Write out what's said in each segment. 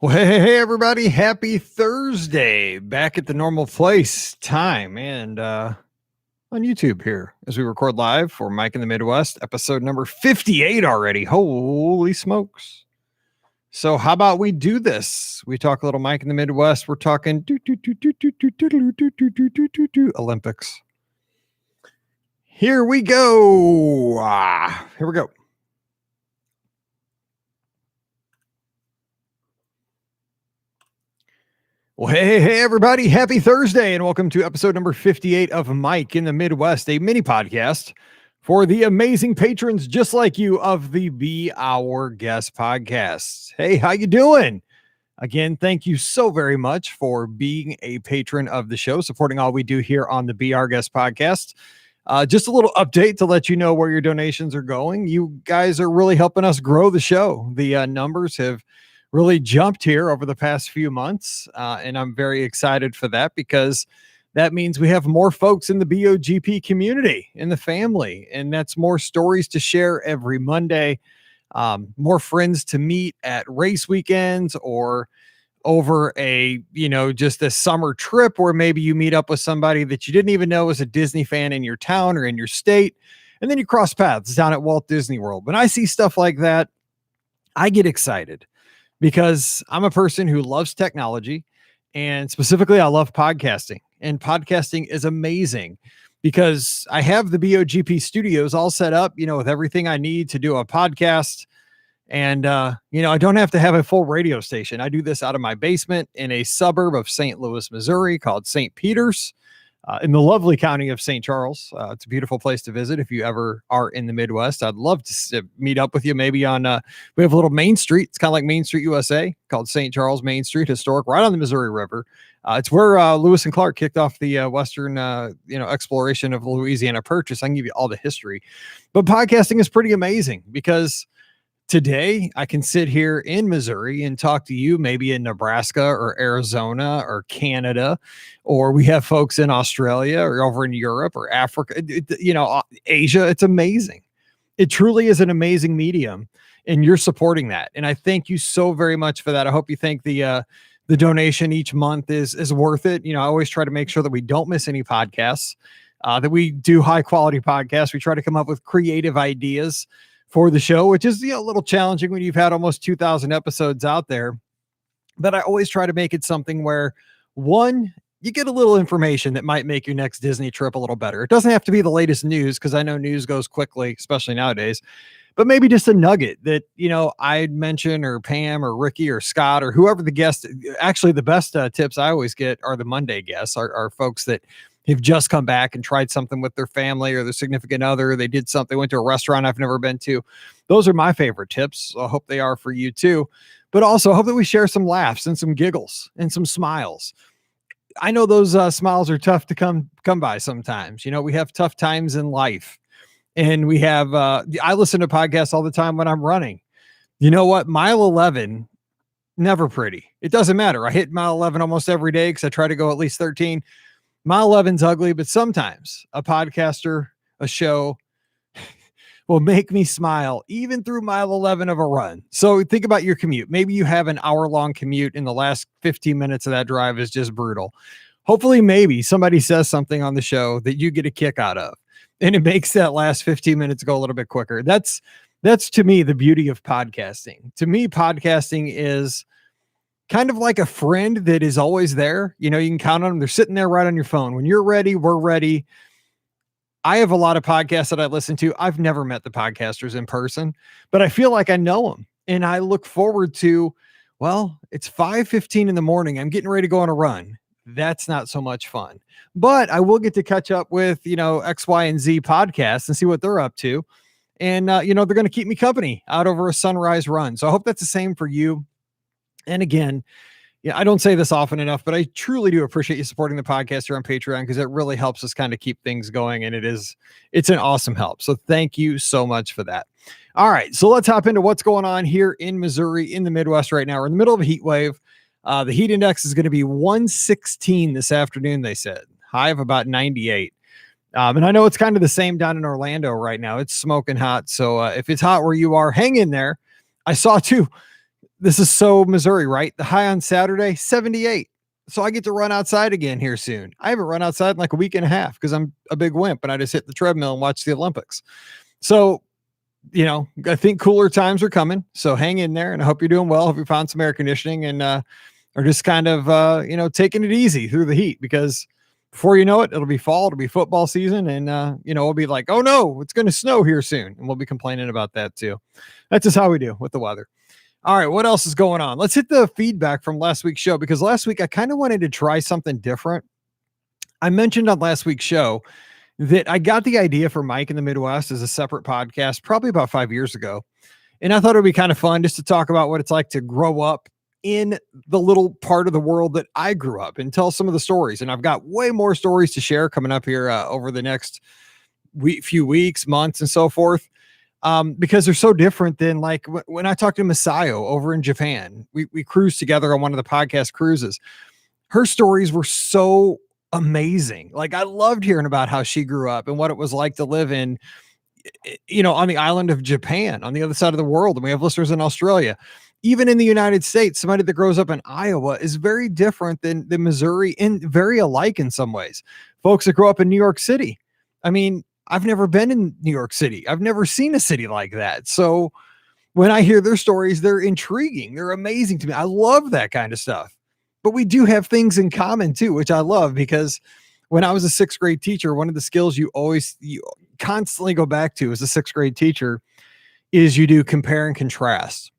Well, hey, everybody. Happy Thursday. Back at the normal place, time, and on YouTube here as we record live for Mike in the Midwest, episode number 58 already. Holy smokes. So how about we do this? We talk a little Mike in the Midwest. We're talking Olympics. Here we go. Here we go. Well, hey, everybody. Happy Thursday, and welcome to episode number 58 of Mike in the Midwest, a mini podcast for the amazing patrons just like you of the Be Our Guest podcast. Hey, how you doing? Again, thank you so very much for being a patron of the show, supporting all we do here on the Be Our Guest podcast. Just a little update to let you know where your donations are going. You guys are really helping us grow the show. The numbers have really jumped here over the past few months. And I'm very excited for that because that means we have more folks in the BOGP community, in the family, and that's more stories to share every Monday, more friends to meet at race weekends or over just a summer trip where maybe you meet up with somebody that you didn't even know was a Disney fan in your town or in your state. And then you cross paths down at Walt Disney World. When I see stuff like that, I get excited, because I'm a person who loves technology, and specifically I love podcasting, and podcasting is amazing because I have the BOGP studios all set up, with everything I need to do a podcast. And, I don't have to have a full radio station. I do this out of my basement in a suburb of St. Louis, Missouri called St. Peters. In the lovely county of St. Charles. It's a beautiful place to visit if you ever are in the Midwest. I'd love to meet up with you maybe on, we have a little Main Street. It's kind of like Main Street, USA, called St. Charles Main Street, historic, right on the Missouri River. It's where Lewis and Clark kicked off the Western, exploration of the Louisiana Purchase. I can give you all the history. But podcasting is pretty amazing because today, I can sit here in Missouri and talk to you maybe in Nebraska or Arizona or Canada, or we have folks in Australia or over in Europe or Africa, Asia. It's amazing. It truly is an amazing medium, and you're supporting that. And I thank you so very much for that. I hope you think the donation each month is worth it. I always try to make sure that we don't miss any podcasts, that we do high quality podcasts. We try to come up with creative ideas for the show, which is a little challenging when you've had almost 2,000 episodes out there. But I always try to make it something where, one, you get a little information that might make your next Disney trip a little better. It doesn't have to be the latest news, because I know news goes quickly, especially nowadays. But maybe just a nugget that, I'd mention, or Pam or Ricky or Scott or whoever the guest. Actually, the best tips I always get are the Monday guests, are folks that have just come back and tried something with their family or their significant other. They did something, went to a restaurant I've never been to. Those are my favorite tips. So I hope they are for you too. But also I hope that we share some laughs and some giggles and some smiles. I know those smiles are tough to come by sometimes. We have tough times in life, and we have, I listen to podcasts all the time when I'm running. You know what? Mile 11, never pretty. It doesn't matter. I hit mile 11 almost every day because I try to go at least 13. Mile 11's ugly, but sometimes a podcaster, a show will make me smile even through mile 11 of a run. So think about your commute. Maybe you have an hour-long commute and the last 15 minutes of that drive is just brutal. Hopefully, maybe somebody says something on the show that you get a kick out of, and it makes that last 15 minutes go a little bit quicker. That's to me the beauty of podcasting. To me, podcasting is kind of like a friend that is always there. You can count on them. They're sitting there right on your phone. When you're ready, we're ready. I have a lot of podcasts that I listen to. I've never met the podcasters in person, but I feel like I know them. And I look forward to, it's 5:15 in the morning. I'm getting ready to go on a run. That's not so much fun, but I will get to catch up with, X, Y, and Z podcasts and see what they're up to. And, they're going to keep me company out over a sunrise run. So I hope that's the same for you. And again, I don't say this often enough, but I truly do appreciate you supporting the podcast here on Patreon, because it really helps us kind of keep things going. And it's an awesome help. So thank you so much for that. All right. So let's hop into what's going on here in Missouri, in the Midwest right now. We're in the middle of a heat wave. The heat index is going to be 116 this afternoon, they said. High of about 98. And I know it's kind of the same down in Orlando right now. It's smoking hot. So if it's hot where you are, hang in there. I saw too, this is so Missouri, right? The high on Saturday, 78. So I get to run outside again here soon. I haven't run outside in like a week and a half because I'm a big wimp and I just hit the treadmill and watch the Olympics. So, I think cooler times are coming. So hang in there and I hope you're doing well. Hope you found some air conditioning and are just kind of, taking it easy through the heat because before you know it, it'll be fall, it'll be football season. And, we'll be like, oh no, it's going to snow here soon. And we'll be complaining about that too. That's just how we do with the weather. All right, what else is going on? Let's hit the feedback from last week's show because last week I kind of wanted to try something different. I mentioned on last week's show that I got the idea for Mike in the Midwest as a separate podcast probably about 5 years ago. And I thought it would be kind of fun just to talk about what it's like to grow up in the little part of the world that I grew up and tell some of the stories. And I've got way more stories to share coming up here over the next few weeks, months, and so forth. Because they're so different than like when I talked to Masayo over in Japan, we cruised together on one of the podcast cruises. Her stories were so amazing. Like I loved hearing about how she grew up and what it was like to live in, on the island of Japan, on the other side of the world. And we have listeners in Australia, even in the United States. Somebody that grows up in Iowa is very different than Missouri and very alike in some ways. Folks that grow up in New York City. I mean, I've never been in New York City. I've never seen a city like that. So when I hear their stories, they're intriguing. They're amazing to me. I love that kind of stuff. But we do have things in common too, which I love because when I was a sixth grade teacher, one of the skills you constantly go back to as a sixth grade teacher is you do compare and contrast.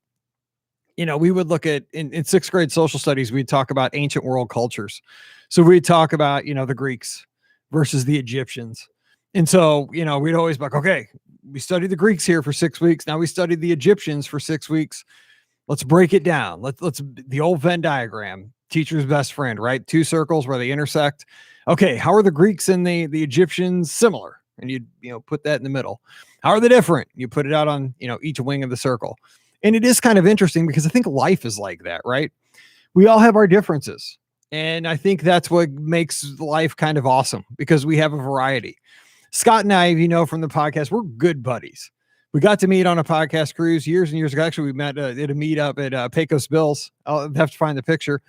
We would look at in sixth grade social studies, we'd talk about ancient world cultures. So we'd talk about, the Greeks versus the Egyptians. And so, we'd always be like, okay, we studied the Greeks here for 6 weeks. Now we studied the Egyptians for 6 weeks. Let's break it down. Let's the old Venn diagram, teacher's best friend, right? 2 circles where they intersect. Okay, how are the Greeks and the Egyptians similar? And you'd, put that in the middle. How are they different? You put it out on, each wing of the circle. And it is kind of interesting because I think life is like that, right? We all have our differences. And I think that's what makes life kind of awesome because we have a variety. Scott and I, from the podcast, we're good buddies. We got to meet on a podcast cruise years and years ago. Actually, we met at a meetup at Pecos Bills. I'll have to find the picture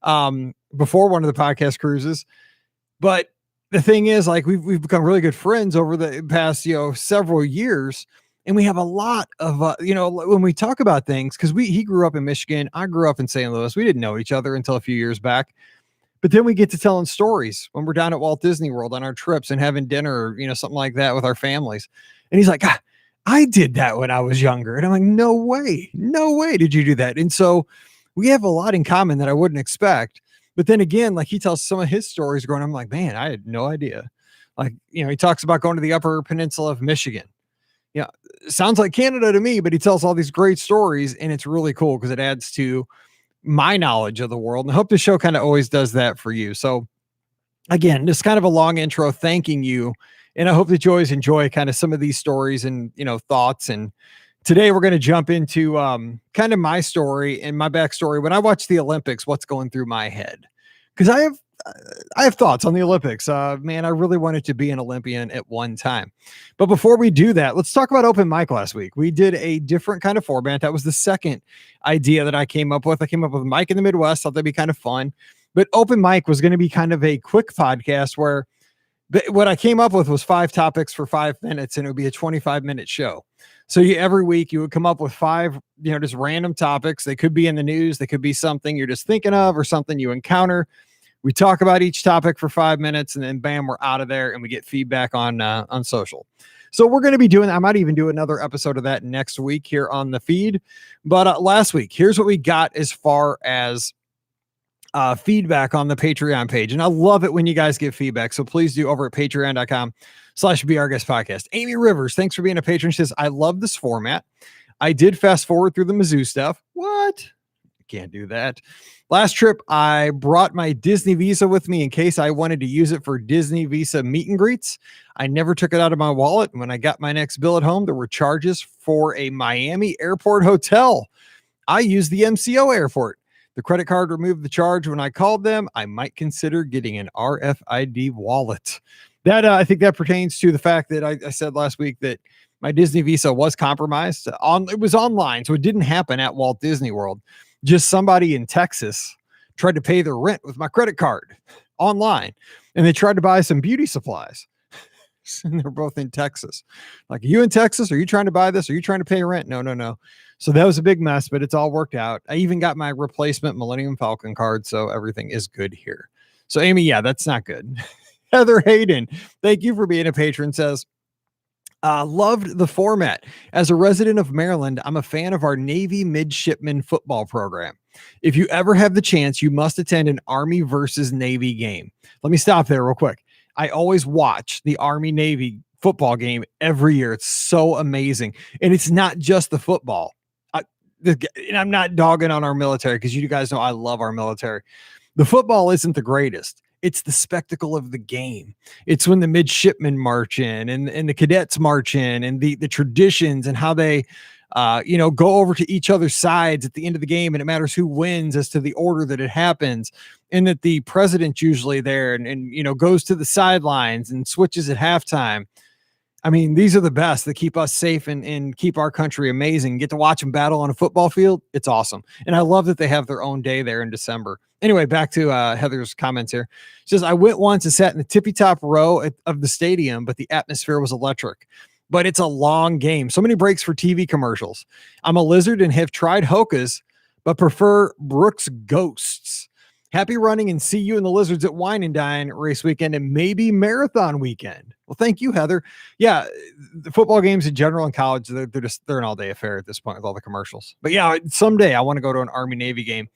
before one of the podcast cruises. But the thing is, like, we've become really good friends over the past, several years. And we have a lot of, when we talk about things, because he grew up in Michigan. I grew up in St. Louis. We didn't know each other until a few years back. But then we get to telling stories when we're down at Walt Disney World on our trips and having dinner, something like that with our families. And he's like, I did that when I was younger. And I'm like, no way did you do that. And so we have a lot in common that I wouldn't expect. But then again, like he tells some of his stories growing up, I'm like, man, I had no idea. Like, he talks about going to the Upper Peninsula of Michigan. Sounds like Canada to me, but he tells all these great stories and it's really cool because it adds to my knowledge of the world. And I hope the show kind of always does that for you. So again, just kind of a long intro thanking you. And I hope that you always enjoy kind of some of these stories and, thoughts. And today we're going to jump into kind of my story and my backstory. When I watch the Olympics, what's going through my head? Because I have thoughts on the Olympics. Man, I really wanted to be an Olympian at one time. But before we do that, let's talk about open mic last week. We did a different kind of format. That was the second idea that I came up with. I came up with Mike in the Midwest. Thought that'd be kind of fun. But open mic was going to be kind of a quick podcast where what I came up with was 5 topics for 5 minutes, and it would be a 25-minute show. So every week you would come up with 5, just random topics. They could be in the news. They could be something you're just thinking of or something you encounter. We talk about each topic for 5 minutes and then bam, we're out of there and we get feedback on social. So we're going to be doing, I might even do another episode of that next week here on the feed. But last week, here's what we got as far as feedback on the Patreon page. And I love it when you guys give feedback. So please do over at patreon.com/BeOurGuestPodcast. Amy Rivers, thanks for being a patron. She says, I love this format. I did fast forward through the Mizzou stuff. What? Can't do that. Last trip, I brought my Disney Visa with me in case I wanted to use it for Disney Visa meet and greets. I never took it out of my wallet. When I got my next bill at home, there were charges for a Miami airport hotel. I used the MCO airport. The credit card removed the charge when I called them. I might consider getting an RFID wallet. That I think that pertains to the fact that I said last week that My Disney Visa was compromised. It was online, so it didn't happen at Walt Disney World. Just somebody in Texas tried to pay their rent with my credit card online, and they tried to buy some beauty supplies. And they're both in Texas. Like, are you in Texas? Are you trying to buy this? Are you trying to pay rent? No. So that was a big mess, but it's all worked out. I even got my replacement Millennium Falcon card, so everything is good here. So Amy, yeah, that's not good. Heather Hayden, thank you for being a patron, says, loved the format. As a resident of Maryland, I'm a fan of our Navy midshipman football program. If you ever have the chance, you must attend an Army versus Navy game. Let me stop there real quick. I always watch the Army Navy football game every year. It's so amazing. And it's not just the football. And I'm not dogging on our military, because you guys know I love our military. The football isn't the greatest. It's the spectacle of the game. It's when the midshipmen march in and the cadets march in, and the traditions and how they go over to each other's sides at the end of the game, and it matters who wins as to the order that it happens, and that the president's usually there and goes to the sidelines and switches at halftime. I mean, these are the best that keep us safe and keep our country amazing. Get to watch them battle on a football field. It's awesome. And I love that they have their own day there in December. Anyway, back to Heather's comments here. She says, I went once and sat in the tippy top row of the stadium, but the atmosphere was electric. But it's a long game. So many breaks for TV commercials. I'm a lizard and have tried Hoka's, but prefer Brooks Ghosts. Happy running, and see you and the Lizards at Wine and Dine race weekend and maybe marathon weekend. Well, thank you, Heather. Yeah, the football games in general in college, they're an all-day affair at this point with all the commercials. But yeah, someday I want to go to an Army-Navy game.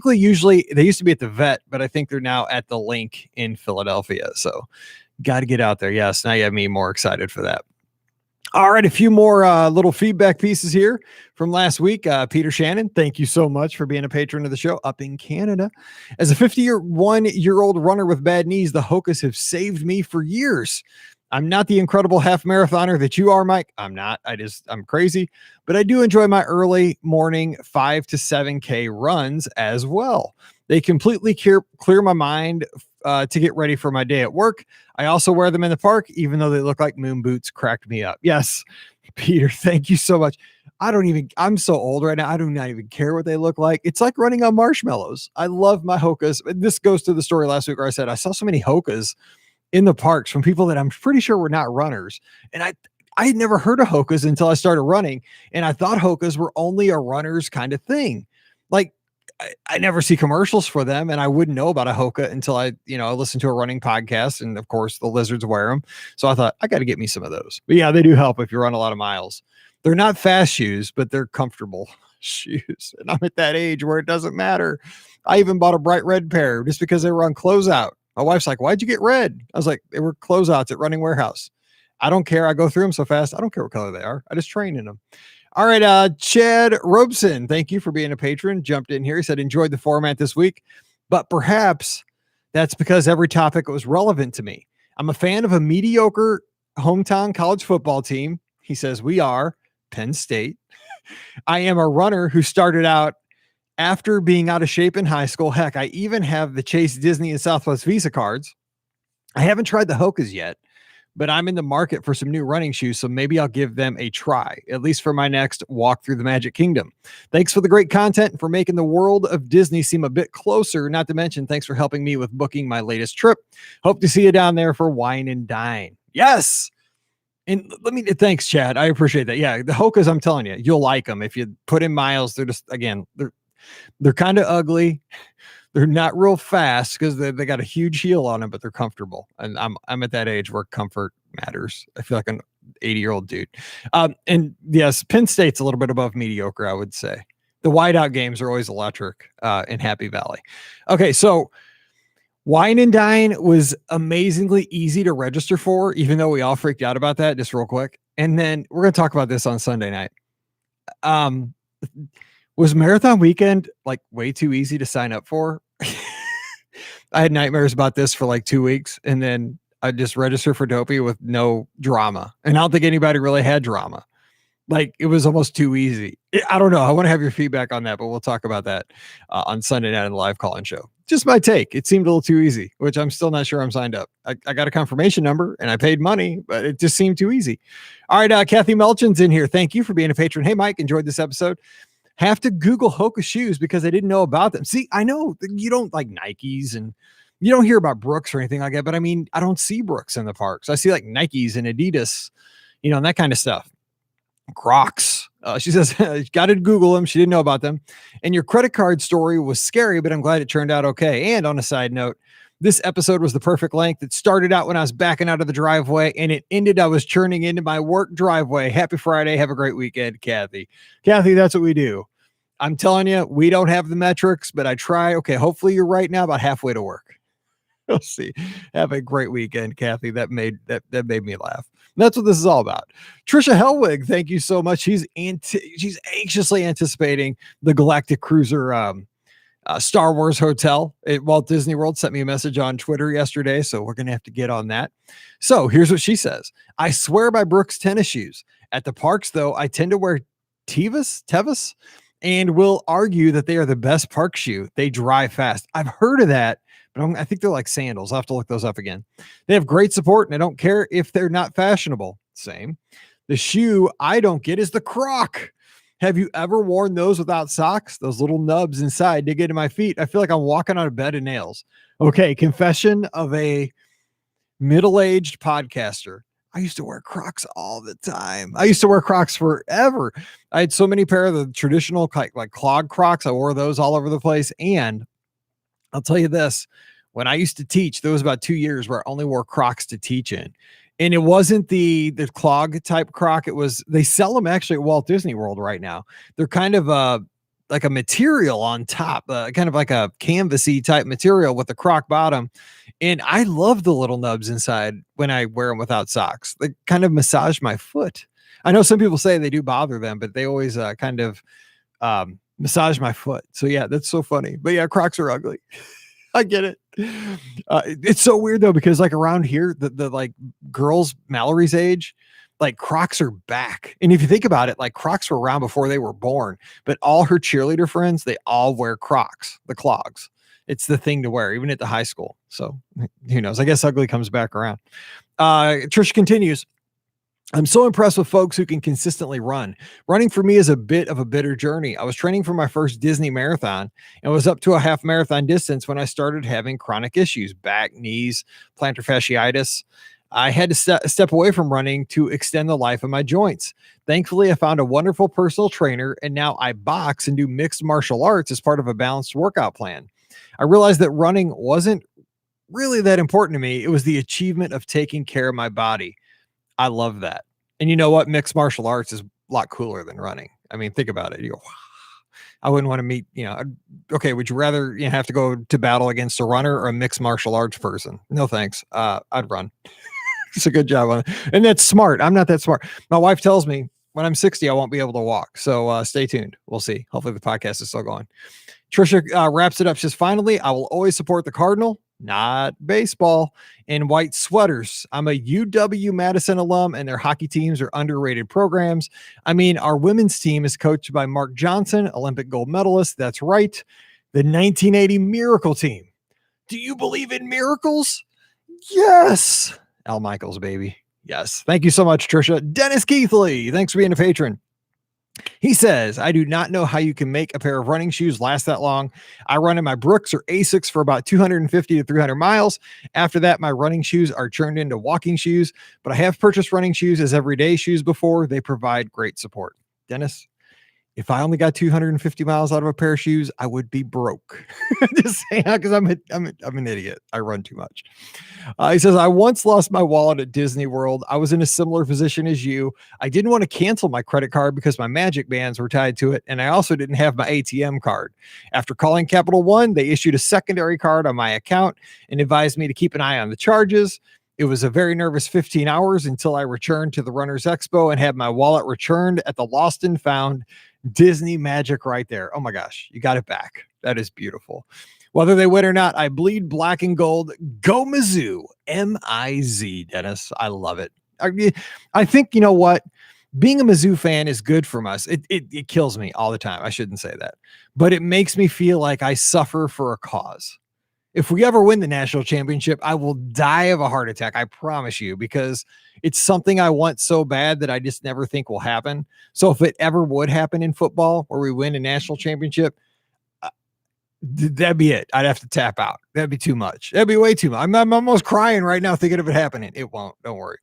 Usually they used to be at the Vet, but I think they're now at the Link in Philadelphia. So got to get out there. Yes, now you have me more excited for that. All right, a few more little feedback pieces here from last week. Peter Shannon, thank you so much for being a patron of the show up in Canada. As a 51-year-old runner with bad knees, the Hokas have saved me for years. I'm not the incredible half marathoner that you are, Mike. I'm not. I'm crazy, but I do enjoy my early morning 5 to 7K runs as well. They completely clear my mind to get ready for my day at work. I also wear them in the park, even though they look like moon boots. Cracked me up. Yes, Peter, thank you so much. I'm so old right now. I do not even care what they look like. It's like running on marshmallows. I love my Hokas. This goes to the story last week where I said, I saw so many Hokas in the parks from people that I'm pretty sure were not runners. And I had never heard of Hokas until I started running. And I thought Hokas were only a runner's kind of thing. Like, I never see commercials for them, and I wouldn't know about a Hoka until I listened to a running podcast, and of course the Lizards wear them. So I thought I got to get me some of those. But yeah, they do help if you run a lot of miles. They're not fast shoes, but they're comfortable shoes. And I'm at that age where it doesn't matter. I even bought a bright red pair just because they were on closeout. My wife's like, why'd you get red? I was like, they were closeouts at Running Warehouse. I don't care. I go through them so fast. I don't care what color they are. I just train in them. All right, Chad Robeson, thank you for being a patron. Jumped in here. He said, enjoyed the format this week, but perhaps that's because every topic was relevant to me. I'm a fan of a mediocre hometown college football team. He says, we are Penn State. I am a runner who started out after being out of shape in high school. Heck, I even have the Chase Disney and Southwest Visa cards. I haven't tried the Hokas yet, but I'm in the market for some new running shoes, so maybe I'll give them a try, at least for my next walk through the Magic Kingdom. Thanks for the great content and for making the world of Disney seem a bit closer. Not to mention, thanks for helping me with booking my latest trip. Hope to see you down there for Wine and Dine. Yes. And thanks, Chad. I appreciate that. Yeah, the Hokas, I'm telling you, you'll like them. If you put in miles, they're just, again, they're kind of ugly. They're not real fast because they got a huge heel on them, but they're comfortable. And I'm at that age where comfort matters. I feel like an 80-year-old dude. And yes, Penn State's a little bit above mediocre, I would say. The whiteout games are always electric in Happy Valley. Okay, so Wine and Dine was amazingly easy to register for, even though we all freaked out about that, just real quick. And then we're going to talk about this on Sunday night. Was Marathon Weekend like way too easy to sign up for? I had nightmares about this for like 2 weeks, and then I just registered for Dopey with no drama. And I don't think anybody really had drama. Like, it was almost too easy. I don't know. I want to have your feedback on that, but we'll talk about that on Sunday night on the live call-in show. Just my take. It seemed a little too easy, which I'm still not sure I'm signed up. I got a confirmation number and I paid money, but it just seemed too easy. All right, Kathy Melchin's in here. Thank you for being a patron. Hey, Mike, enjoyed this episode. Have to Google Hoka shoes because I didn't know about them. See, I know you don't like Nikes and you don't hear about Brooks or anything like that, but I mean, I don't see Brooks in the parks. I see like Nikes and Adidas, and that kind of stuff. Crocs. She says, got to Google them. She didn't know about them. And your credit card story was scary, but I'm glad it turned out okay. And on a side note, this episode was the perfect length. It started out when I was backing out of the driveway and it ended, I was turning into my work driveway. Happy Friday. Have a great weekend, Kathy. Kathy, that's what we do. I'm telling you, we don't have the metrics, but I try. Okay, hopefully you're right now about halfway to work. We'll see. Have a great weekend, Kathy. That made me laugh. And that's what this is all about. Trisha Hellwig, thank you so much. She's anxiously anticipating the Galactic Cruiser Star Wars hotel at Walt Disney World. Sent me a message on Twitter yesterday, so we're gonna have to get on that. So here's what she says: I swear by Brooks tennis shoes. At the parks, though, I tend to wear Tevas, and will argue that they are the best park shoe. They dry fast. I've heard of that. But I think they're like sandals. I'll have to look those up again. They have great support, and I don't care if they're not fashionable. Same. The shoe I don't get is the Croc. Have you ever worn those without socks? Those little nubs inside dig into my feet. I feel like I'm walking on a bed of nails. Okay, confession of a middle-aged podcaster. I used to wear Crocs all the time. I used to wear Crocs forever. I had so many pair of the traditional like clog Crocs. I wore those all over the place, and I'll tell you this, when I used to teach, there was about 2 years where I only wore Crocs to teach in. And it wasn't the clog type Croc. It was, they sell them actually at Walt Disney World right now. They're kind of like a material on top, kind of like a canvasy type material with a Croc bottom. And I love the little nubs inside when I wear them without socks. They kind of massage my foot. I know some people say they do bother them, but they always kind of massage my foot. So yeah, that's so funny. But yeah, Crocs are ugly. I get it. It's so weird though, because like around here, the like girls Mallory's age, like Crocs are back. And if you think about it, like Crocs were around before they were born, but all her cheerleader friends, they all wear Crocs, the clogs. It's the thing to wear, even at the high school. So who knows? I guess ugly comes back around. Trish continues. I'm so impressed with folks who can consistently run. Running for me is a bit of a bitter journey. I was training for my first Disney marathon and was up to a half marathon distance when I started having chronic issues, back, knees, plantar fasciitis. I had to step away from running to extend the life of my joints. Thankfully, I found a wonderful personal trainer, and now I box and do mixed martial arts as part of a balanced workout plan. I realized that running wasn't really that important to me. It was the achievement of taking care of my body. I love that. And you know what? Mixed martial arts is a lot cooler than running. I mean, think about it. You go, wow. I wouldn't want to meet, okay, would you rather have to go to battle against a runner or a mixed martial arts person? No, thanks. I'd run. It's a good job on it. And that's smart. I'm not that smart. My wife tells me when I'm 60, I won't be able to walk. So stay tuned. We'll see. Hopefully the podcast is still going. Trisha wraps it up. She says, finally, I will always support the Cardinal, not baseball, in white sweaters. I'm a UW-Madison alum, and their hockey teams are underrated programs. I mean, our women's team is coached by Mark Johnson, Olympic gold medalist. That's right. The 1980 Miracle team. Do you believe in miracles? Yes. Al Michaels, baby. Yes. Thank you so much, Trisha. Dennis Keithley, thanks for being a patron. He says, I do not know how you can make a pair of running shoes last that long. I run in my Brooks or Asics for about 250 to 300 miles. After that, my running shoes are turned into walking shoes, but I have purchased running shoes as everyday shoes before. They provide great support. Dennis, if I only got 250 miles out of a pair of shoes, I would be broke. Just saying, because I'm an idiot. I run too much. He says, I once lost my wallet at Disney World. I was in a similar position as you. I didn't want to cancel my credit card because my magic bands were tied to it. And I also didn't have my ATM card. After calling Capital One, they issued a secondary card on my account and advised me to keep an eye on the charges. It was a very nervous 15 hours until I returned to the Runners Expo and had my wallet returned at the lost and found Disney magic right there. Oh my gosh, you got it back. That is beautiful. Whether they win or not, I bleed black and gold. Go Mizzou. M-I-Z, Dennis. I love it. I think, you know what? being a Mizzou fan is good from us. It kills me all the time. I shouldn't say that, but it makes me feel like I suffer for a cause. If we ever win the national championship, I will die of a heart attack. I promise you, because it's something I want so bad that I just never think will happen. So if it ever would happen in football where we win a national championship, that'd be it. I'd have to tap out. That'd be too much. That'd be way too much. I'm almost crying right now thinking of it happening. It won't. Don't worry.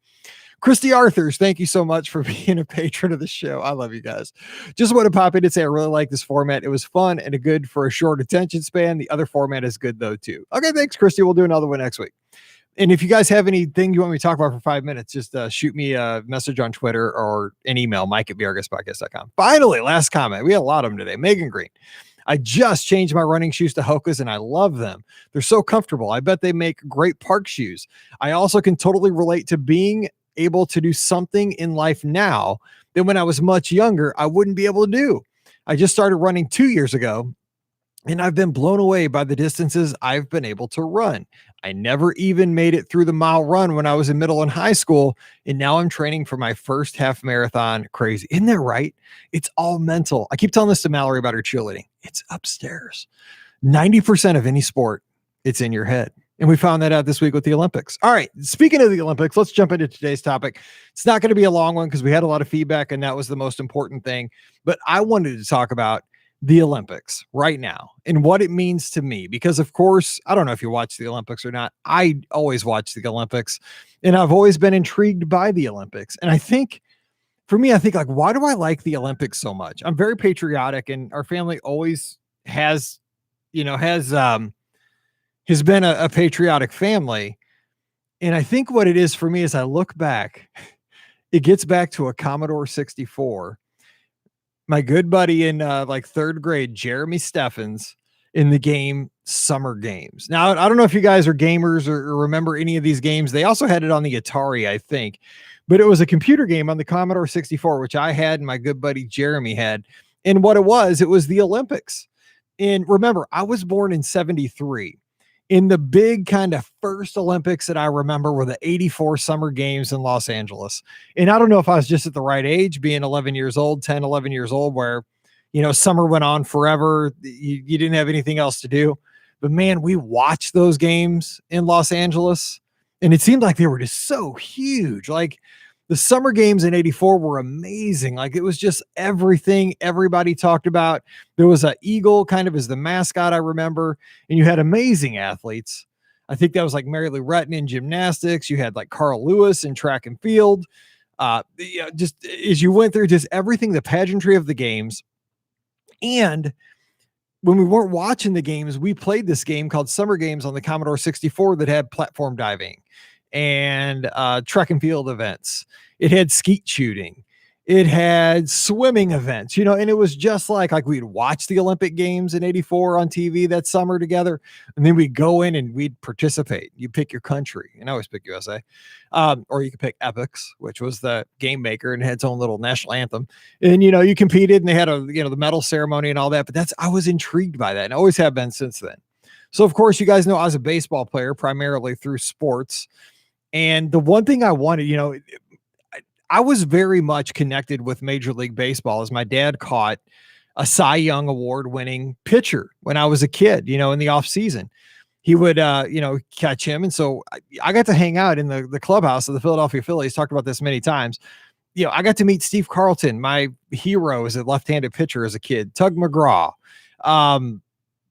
Christy Arthurs, thank you so much for being a patron of the show. I love you guys. Just want to pop in and say I really like this format. It was fun and good for a short attention span. The other format is good though too. Okay, thanks, Christy. We'll do another one next week. And if you guys have anything you want me to talk about for 5 minutes, just shoot me a message on Twitter or an email, mike@brguspodcast.com. Finally, last comment. We had a lot of them today. Megan Green. I just changed my running shoes to Hoka's and I love them. They're so comfortable. I bet they make great park shoes. I also can totally relate to being able to do something in life now that when I was much younger, I wouldn't be able to do. I just started running 2 years ago and I've been blown away by the distances I've been able to run. I never even made it through the mile run when I was in middle and high school. And now I'm training for my first half marathon. Crazy. Isn't that right? It's all mental. I keep telling this to Mallory about her cheerleading. It's upstairs. 90% of any sport, it's in your head. And we found that out this week with the Olympics. All right. Speaking of the Olympics, let's jump into today's topic. It's not going to be a long one because we had a lot of feedback and that was the most important thing. But I wanted to talk about the Olympics right now and what it means to me, because of course, I don't know if you watch the Olympics or not. I always watch the Olympics and I've always been intrigued by the Olympics. And I think for me, I think like, why do I like the Olympics so much? I'm very patriotic and our family always has been a patriotic family. And I think what it is for me is I look back, it gets back to a Commodore 64. My good buddy in like third grade, Jeremy Steffens, in the game Summer Games. Now, I don't know if you guys are gamers or remember any of these games. They also had it on the Atari, I think, but it was a computer game on the Commodore 64, which I had and my good buddy Jeremy had. And what it was the Olympics. And remember, I was born in 73. In the big kind of first Olympics that I remember were the 84 Summer Games in Los Angeles. And I don't know if I was just at the right age, being 11 years old, where, summer went on forever. You didn't have anything else to do. But man, we watched those games in Los Angeles and it seemed like they were just so huge. Like the Summer Games in 84 were amazing. Like it was just everything everybody talked about. There was an eagle kind of as the mascot, I remember, and you had amazing athletes. I think that was like Mary Lou Retton in gymnastics. You had like Carl Lewis in track and field. Just as you went through just everything, the pageantry of the games. And when we weren't watching the games, we played this game called Summer Games on the Commodore 64 that had platform diving and track and field events. It had skeet shooting. It had swimming events, and it was just like we'd watch the Olympic Games in 84 on TV that summer together. And then we'd go in and we'd participate. You pick your country, and I always pick USA. Or you could pick Epix, which was the game maker and had its own little national anthem. And, you competed and they had the medal ceremony and all that. But I was intrigued by that and always have been since then. So, of course, you guys know I was a baseball player primarily through sports. And the one thing I wanted, I was very much connected with Major League Baseball as my dad caught a Cy Young Award winning pitcher when I was a kid, in the off season. He would, catch him. And so I got to hang out in the clubhouse of the Philadelphia Phillies, talked about this many times. I got to meet Steve Carlton, my hero as a left-handed pitcher as a kid, Tug McGraw.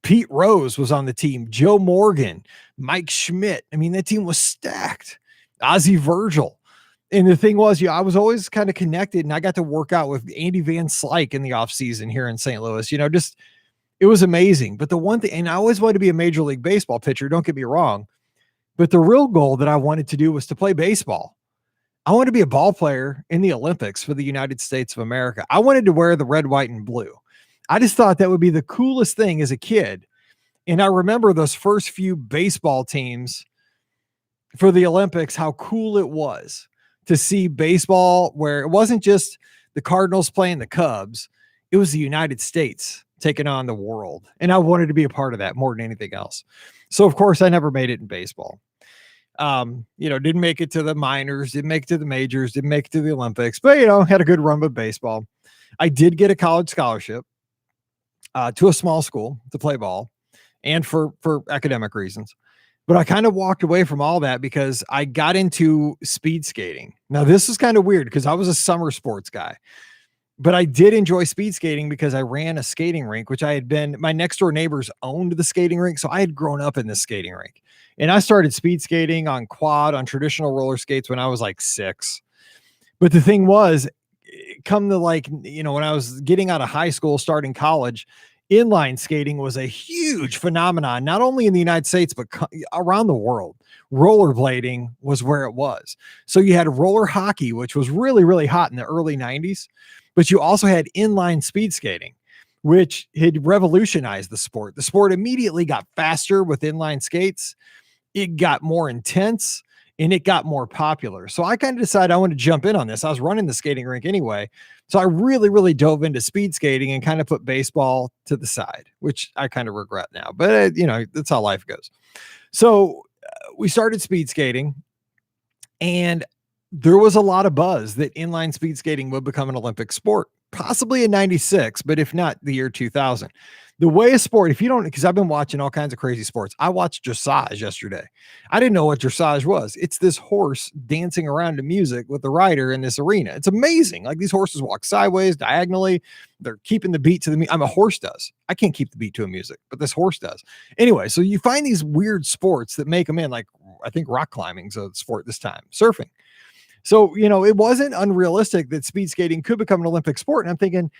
Pete Rose was on the team, Joe Morgan, Mike Schmidt. I mean, that team was stacked. Ozzie Virgil. And the thing was, I was always kind of connected and I got to work out with Andy Van Slyke in the off season here in St. Louis, it was amazing. But the one thing, and I always wanted to be a Major League Baseball pitcher, don't get me wrong, but the real goal that I wanted to do was to play baseball. I wanted to be a ball player in the Olympics for the United States of America. I wanted to wear the red, white, and blue. I just thought that would be the coolest thing as a kid. And I remember those first few baseball teams for the Olympics, how cool it was to see baseball where it wasn't just the Cardinals playing the Cubs. It was the United States taking on the world. And I wanted to be a part of that more than anything else. So of course I never made it in baseball. Didn't make it to the minors, didn't make it to the majors, didn't make it to the Olympics, but, had a good run with baseball. I did get a college scholarship to a small school to play ball and for academic reasons. But I kind of walked away from all that because I got into speed skating. Now, this is kind of weird because I was a summer sports guy, but I did enjoy speed skating because I ran a skating rink, which my next door neighbors owned the skating rink. So I had grown up in this skating rink, and I started speed skating on traditional roller skates when I was like 6. But the thing was, come to when I was getting out of high school, starting college, inline skating was a huge phenomenon, not only in the United States, but around the world. Rollerblading was where it was. So you had roller hockey, which was really, really hot in the early 90s, but you also had inline speed skating, which had revolutionized the sport. The sport immediately got faster with inline skates. It got more intense and it got more popular. So I kind of decided I want to jump in on this. I was running the skating rink anyway. So I really, really dove into speed skating and kind of put baseball to the side, which I kind of regret now, but that's how life goes. So we started speed skating, and there was a lot of buzz that inline speed skating would become an Olympic sport, possibly in 96, but if not the year 2000. The way a sport, because I've been watching all kinds of crazy sports. I watched dressage yesterday. I didn't know what dressage was. It's this horse dancing around to music with the rider in this arena. It's amazing. Like, these horses walk sideways, diagonally. They're keeping the beat to the music. A horse does. I can't keep the beat to a music, but this horse does. Anyway, so you find these weird sports that make them in, like, I think rock climbing's a sport this time, surfing. So, it wasn't unrealistic that speed skating could become an Olympic sport. And I'm thinking,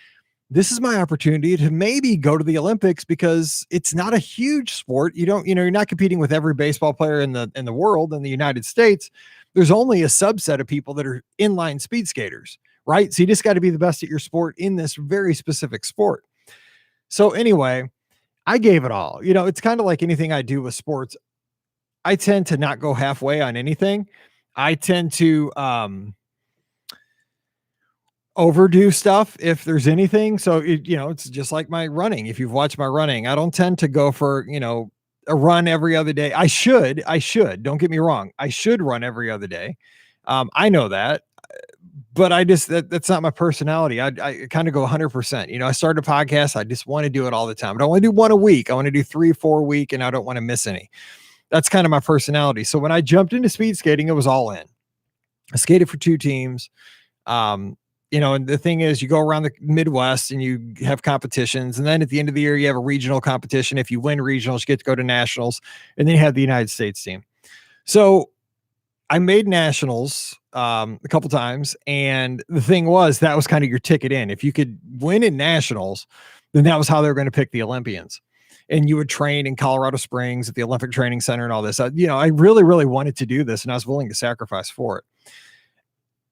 this is my opportunity to maybe go to the Olympics, because it's not a huge sport. You're not competing with every baseball player in the world. In the United States, there's only a subset of people that are inline speed skaters, right? So you just got to be the best at your sport in this very specific sport. So anyway, I gave it all. It's kind of like anything I do with sports. I tend to not go halfway on anything. I tend to, overdo stuff if there's anything. So it's just like my running. If you've watched my running, I don't tend to go for, a run every other day. I should, don't get me wrong. I should run every other day. I know that, but that's not my personality. I kind of go 100%. I started a podcast. I just want to do it all the time. I don't want to do one a week. I want to do 3-4 a week, and I don't want to miss any. That's kind of my personality. So when I jumped into speed skating, it was all in. I skated for 2 teams. And the thing is, you go around the Midwest and you have competitions. And then at the end of the year, you have a regional competition. If you win regionals, you get to go to nationals. And then you have the United States team. So I made nationals a couple times. And the thing was, that was kind of your ticket in. If you could win in nationals, then that was how they were going to pick the Olympians. And you would train in Colorado Springs at the Olympic Training Center and all this. I really, really wanted to do this, and I was willing to sacrifice for it.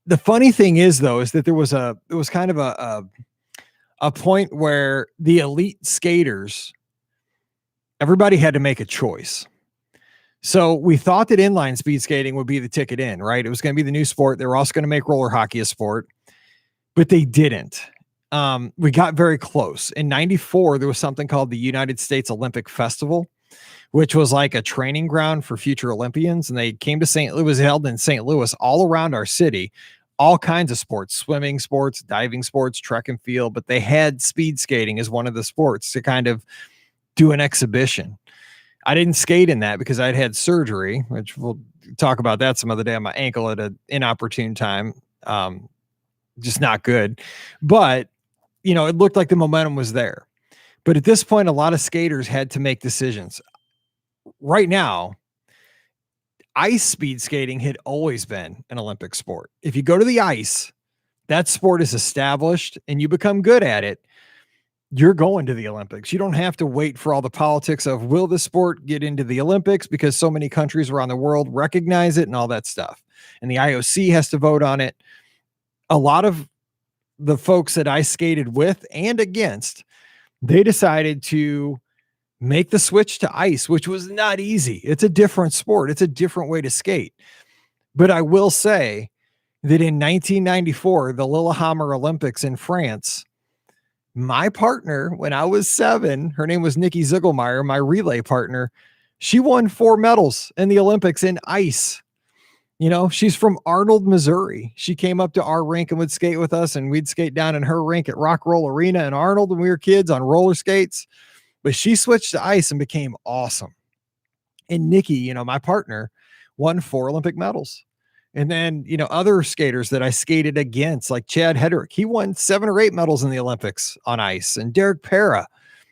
The funny thing is, though, is that there was kind of a point where the elite skaters, everybody had to make a choice. So we thought that inline speed skating would be the ticket in, right? It was going to be the new sport. They were also going to make roller hockey a sport, but they didn't. We got very close. In 94, there was something called the United States Olympic Festival, which was like a training ground for future Olympians. And they came to it was held in St. Louis, all around our city, all kinds of sports, swimming sports, diving sports, track and field, but they had speed skating as one of the sports to kind of do an exhibition. I didn't skate in that because I'd had surgery, which we'll talk about that some other day, on my ankle at an inopportune time. Just not good. But, it looked like the momentum was there. But at this point, a lot of skaters had to make decisions. Right now, ice speed skating had always been an Olympic sport. If you go to the ice, that sport is established and you become good at it, you're going to the Olympics. You don't have to wait for all the politics of, will the sport get into the Olympics, because so many countries around the world recognize it and all that stuff. And the IOC has to vote on it. A lot of the folks that I skated with and against, they decided to make the switch to ice, which was not easy. It's a different sport. It's a different way to skate. But I will say that in 1994, the Lillehammer Olympics in France, my partner, when I was 7, her name was Nikki Ziegelmeyer, my relay partner, She won 4 medals in the Olympics in ice. You know, she's from Arnold, Missouri. She came up to our rink and would skate with us, and we'd skate down in her rink at Rock Roll Arena in Arnold when we were kids on roller skates. But she switched to ice and became awesome. And Nikki, you know, my partner, won 4 Olympic medals. And then, you know, other skaters that I skated against, like Chad Hedrick, he won 7 or 8 medals in the Olympics on ice. And Derek Para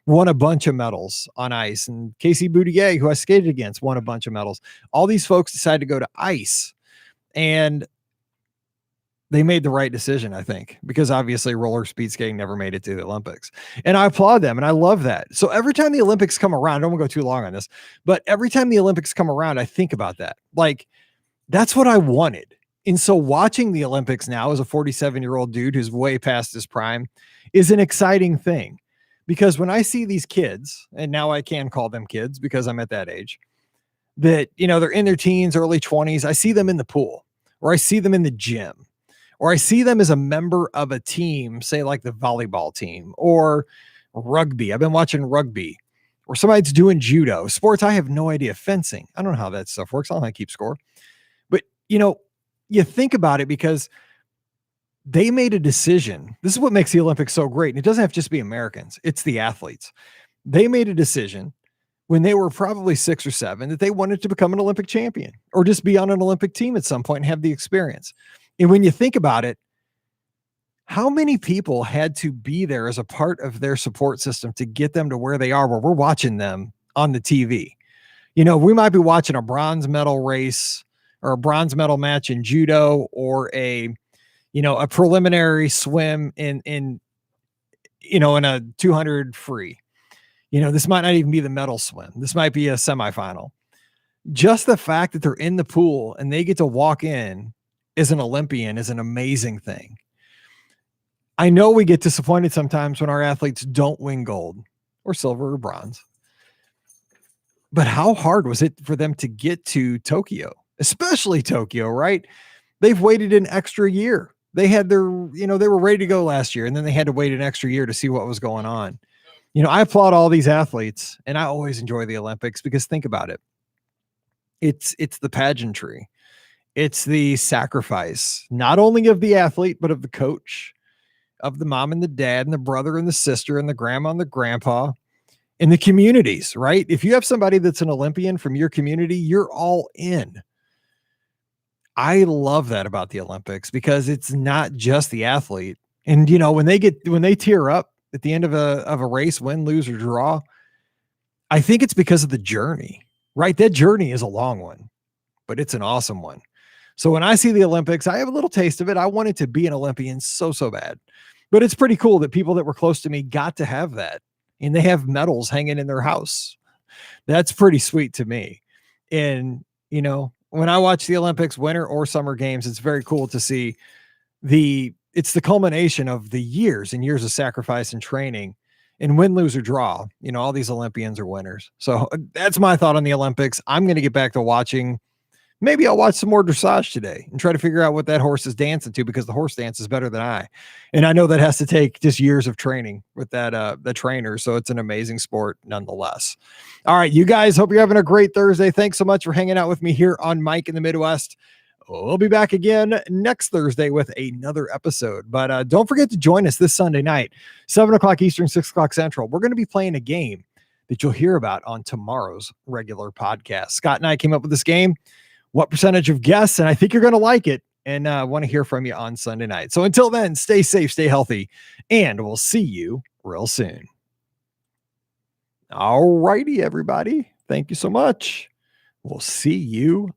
won a bunch of medals on ice. And Casey Boudier, who I skated against, won a bunch of medals. All these folks decided to go to ice. And they made the right decision, I think, because obviously roller speed skating never made it to the Olympics. And I applaud them, and I love that. So every time the Olympics come around, I don't want to go too long on this, but every time the Olympics come around, I think about that. Like, that's what I wanted. And so watching the Olympics now as a 47-year-old dude who's way past his prime is an exciting thing, because when I see these kids, and now I can call them kids because I'm at that age, that, you know, they're in their teens, early 20s. I see them in the pool, or I see them in the gym, or I see them as a member of a team, say like the volleyball team or rugby. I've been watching rugby, or somebody's doing judo. Sports, I have no idea. Fencing, I don't know how that stuff works. I don't know how to keep score. But, you know, you think about it because they made a decision. This is what makes the Olympics so great. And it doesn't have to just be Americans. It's the athletes. They made a decision when they were probably 6 or 7 that they wanted to become an Olympic champion or just be on an Olympic team at some point and have the experience. And when you think about it, how many people had to be there as a part of their support system to get them to where they are, where we're watching them on the TV? You know, we might be watching a bronze medal race or a bronze medal match in judo, or a, you know, a preliminary swim in a 200 free. You know, this might not even be the medal swim. This might be a semifinal. Just the fact that they're in the pool and they get to walk in as an Olympian is an amazing thing. I know we get disappointed sometimes when our athletes don't win gold or silver or bronze, but how hard was it for them to get to Tokyo, especially Tokyo, right? They've waited an extra year. They had their, you know, they were ready to go last year, and then they had to wait an extra year to see what was going on. You know, I applaud all these athletes, and I always enjoy the Olympics because think about it. It's the pageantry. It's the sacrifice, not only of the athlete, but of the coach, of the mom and the dad and the brother and the sister and the grandma and the grandpa and the communities, right? If you have somebody that's an Olympian from your community, you're all in. I love that about the Olympics because it's not just the athlete. And, you know, when they tear up at the end of a race, win, lose, or draw, I think it's because of the journey, right? That journey is a long one, but it's an awesome one. So when I see the Olympics, I have a little taste of it. I wanted to be an Olympian so bad, but it's pretty cool that people that were close to me got to have that, and they have medals hanging in their house. That's pretty sweet to me. And, you know, when I watch the Olympics, winter or summer games, it's very cool to see it's the culmination of the years and years of sacrifice and training, and win, lose, or draw. You know, all these Olympians are winners. So that's my thought on the Olympics. I'm going to get back to watching. Maybe I'll watch some more dressage today and try to figure out what that horse is dancing to, because the horse dance is better than I. And I know that has to take just years of training with the trainer. So it's an amazing sport nonetheless. All right, you guys, hope you're having a great Thursday. Thanks so much for hanging out with me here on Mike in the Midwest. We'll be back again next Thursday with another episode. But don't forget to join us this Sunday night, 7 o'clock Eastern, 6 o'clock Central. We're going to be playing a game that you'll hear about on tomorrow's regular podcast. Scott and I came up with this game. What percentage of guests? And I think you're going to like it, and want to hear from you on Sunday night. So until then, stay safe, stay healthy, and we'll see you real soon. All righty, everybody. Thank you so much. We'll see you